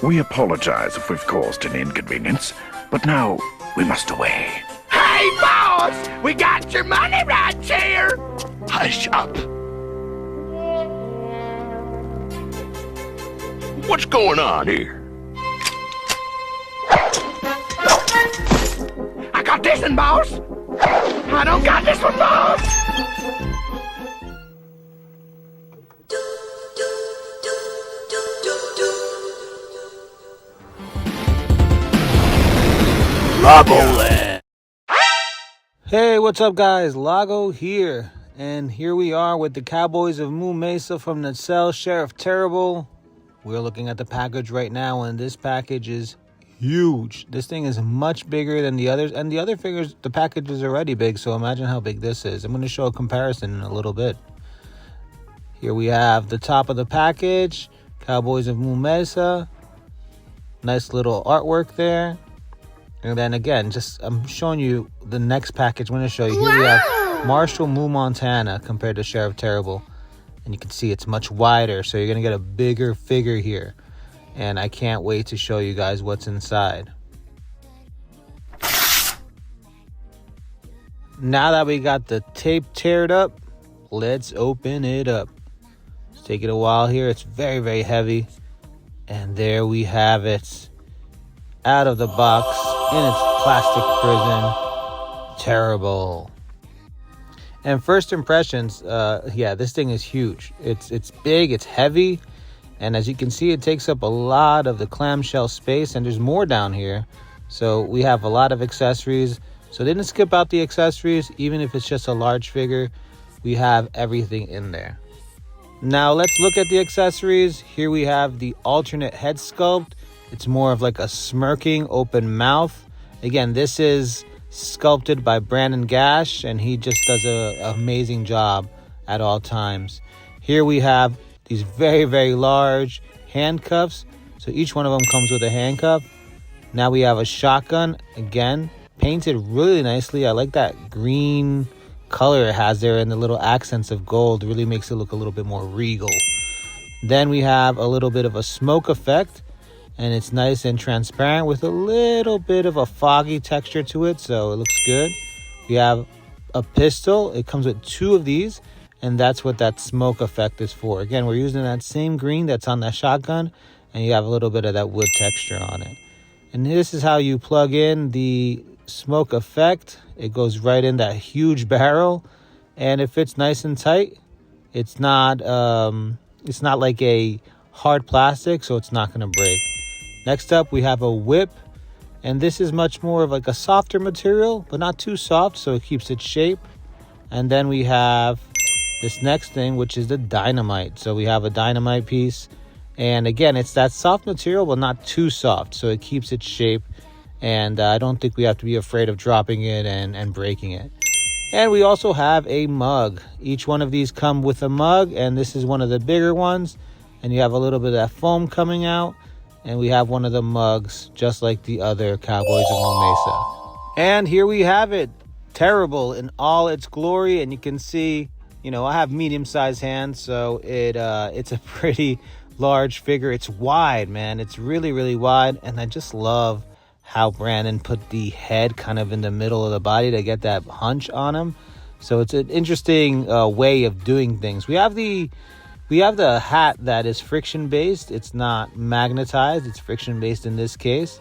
We apologize if we've caused any inconvenience, but now we must away. Hey, boss! We got your money right here! Hush up. What's going on here? I got this one, boss! I don't got this one, boss! Hey, what's up guys? Lago here. And here we are with the Cowboys of Moo Mesa from Nacelle Terrorbull. We're looking at the package right now, and this package is huge. This thing is much bigger than the others, and the other figures, the package is already big, so imagine how big this is. I'm going to show a comparison in a little bit. Here we have the top of the package, Cowboys of Moo Mesa. Nice little artwork there. And then again, I'm showing you the next package. I'm going to show you. Here we have Marshall Moo Montana compared to Sheriff Terrible. And you can see it's much wider, so you're going to get a bigger figure here. And I can't wait to show you guys what's inside. Now that we got the tape teared up, let's open it up. It's taking a while here. It's very, very heavy. And there we have it. Out of the box in its plastic prison. Terrible. And first impressions, yeah, this thing is huge. It's big, it's heavy, and as you can see, it takes up a lot of the clamshell space, and there's more down here. So we have a lot of accessories. So they didn't skip out the accessories, even if it's just a large figure. We have everything in there. Now let's look at the accessories. Here we have the alternate head sculpt. It's more of like a smirking open mouth. Again, this is sculpted by Brandon Gash, and he just does an amazing job at all times. Here we have these very, very large handcuffs. So each one of them comes with a handcuff. Now we have a shotgun, again, painted really nicely. I like that green color it has there, and the little accents of gold really makes it look a little bit more regal. Then we have a little bit of a smoke effect. And it's nice and transparent with a little bit of a foggy texture to it, so it looks good. We have a pistol. It comes with two of these, and that's what that smoke effect is for. Again, we're using that same green that's on that shotgun, and you have a little bit of that wood texture on it. And this is how you plug in the smoke effect. It goes right in that huge barrel, and it fits nice and tight. It's not like a hard plastic, so it's not going to break. Next up, we have a whip, and this is much more of like a softer material, but not too soft, so it keeps its shape. And then we have this next thing, which is the dynamite. So we have a dynamite piece, and again, it's that soft material, but not too soft, so it keeps its shape. And I don't think we have to be afraid of dropping it and breaking it. And we also have a mug. Each one of these come with a mug, and this is one of the bigger ones. And you have a little bit of that foam coming out. And we have one of the mugs, just like the other Cowboys of Moo Mesa. And here we have it, Terrorbull in all its glory. And you can see, I have medium-sized hands, so it's a pretty large figure. It's wide, man. It's really, really wide. And I just love how Brandon put the head kind of in the middle of the body to get that hunch on him. So it's an interesting way of doing things. We have the hat that is friction-based. It's not magnetized. It's friction-based in this case.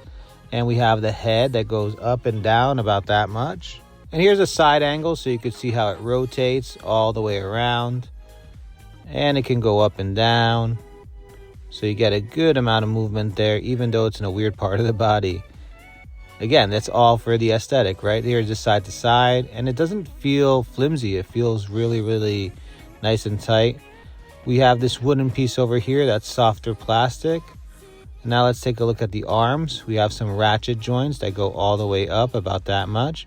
And we have the head that goes up and down about that much. And here's a side angle so you can see how it rotates all the way around. And it can go up and down. So you get a good amount of movement there, even though it's in a weird part of the body. Again, that's all for the aesthetic, right? Here's just side to side. And it doesn't feel flimsy. It feels really, really nice and tight. We have this wooden piece over here that's softer plastic. Now let's take a look at the arms. We have some ratchet joints that go all the way up about that much.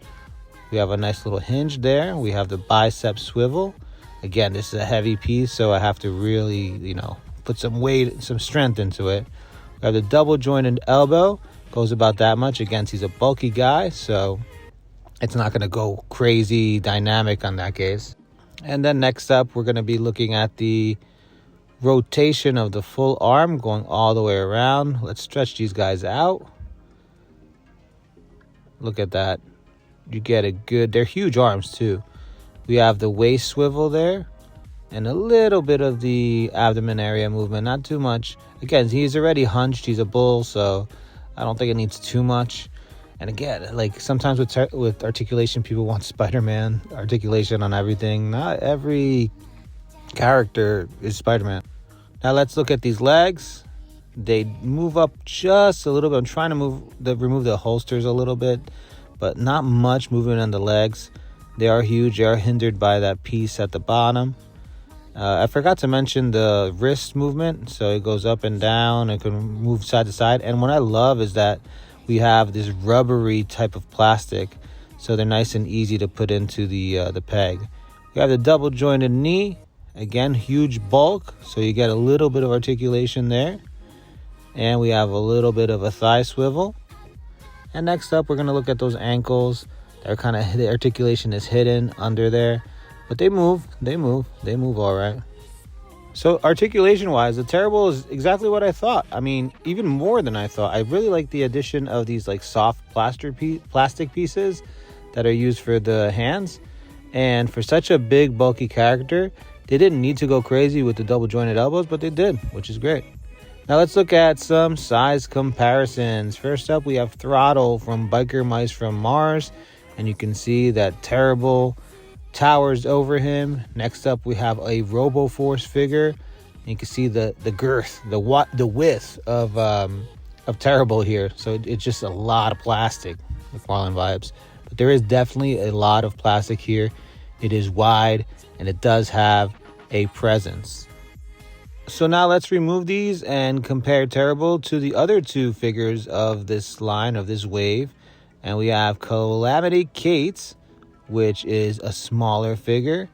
We have a nice little hinge there. We have the bicep swivel. Again, this is a heavy piece, so I have to really, put some weight, some strength into it. We have the double jointed elbow. Goes about that much. Again, he's a bulky guy, so it's not going to go crazy dynamic on that case. And then next up, we're going to be looking at the rotation of the full arm going all the way around. Let's stretch these guys out. Look at that. You get a good, they're huge arms too. We have the waist swivel there and a little bit of the abdomen area movement, not too much. Again, he's already hunched, he's a bull, so I don't think it needs too much. And again, like sometimes with articulation, people want Spider-Man articulation on everything. Not every character is Spider-Man. Now let's look at these legs. They move up just a little bit. I'm trying to remove the holsters a little bit, but not much movement on the legs. They are huge. They are hindered by that piece at the bottom. I forgot to mention the wrist movement. So it goes up and down. It can move side to side. And what I love is that we have this rubbery type of plastic, so they're nice and easy to put into the peg. We have the double jointed knee. Again, huge bulk, so you get a little bit of articulation there. And we have a little bit of a thigh swivel. And next up, we're going to look at those ankles. They're kind of, the articulation is hidden under there. But they move all right. So articulation-wise, the Terrorbull is exactly what I thought. I mean, even more than I thought. I really like the addition of these like soft plastic pieces that are used for the hands. And for such a big, bulky character, they didn't need to go crazy with the double jointed elbows, but they did, which is great. Now let's look at some size comparisons. First up, we have Throttle from Biker Mice from Mars. And you can see that Terrorbull towers over him. Next up, we have a RoboForce figure. And you can see the girth, the width of Terrorbull here. So it's just a lot of plastic, McFarlane vibes. But there is definitely a lot of plastic here. It is wide, and it does have a presence. So now let's remove these and compare Terrorbull to the other two figures of this line, of this wave. And we have Calamity Kate, which is a smaller figure,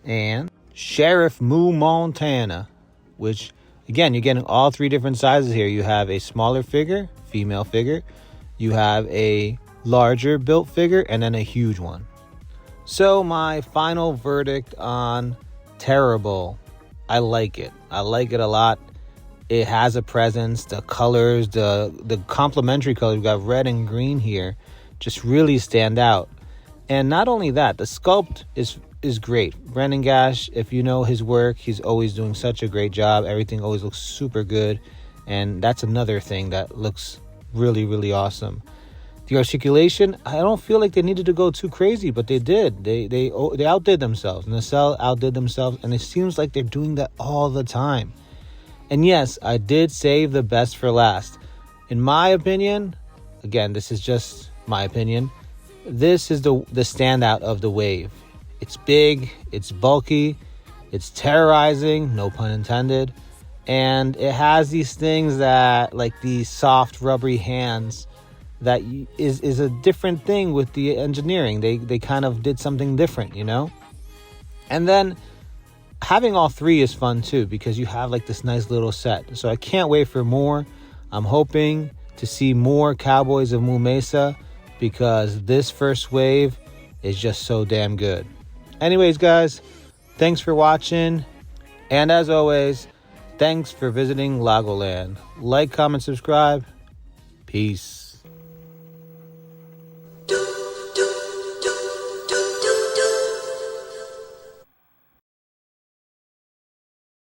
and Sheriff Moo Montana, which, again, you're getting all three different sizes here. You have a smaller figure, female figure. You have a larger built figure, and then a huge one. So my final verdict on Terrorbull. I like it. I like it a lot. It has a presence. The colors, the complementary colors, we got red and green here, just really stand out. And not only that, the sculpt is great. Brandon Gash, if you know his work, he's always doing such a great job. Everything always looks super good. And that's another thing that looks really, really awesome. The articulation, I don't feel like they needed to go too crazy, but they did. They outdid themselves. Nacelle outdid themselves, and it seems like they're doing that all the time. And yes, I did save the best for last. In my opinion, again, this is just my opinion, this is the standout of the wave. It's big, it's bulky, it's terrorizing, no pun intended, and it has these things that, like these soft, rubbery hands, that is a different thing with the engineering. They kind of did something different, you know? And then having all three is fun too, because you have like this nice little set. So I can't wait for more. I'm hoping to see more Cowboys of Moo Mesa, because this first wave is just so damn good. Anyways, guys, thanks for watching. And as always, thanks for visiting Lagoland. Like, comment, subscribe. Peace.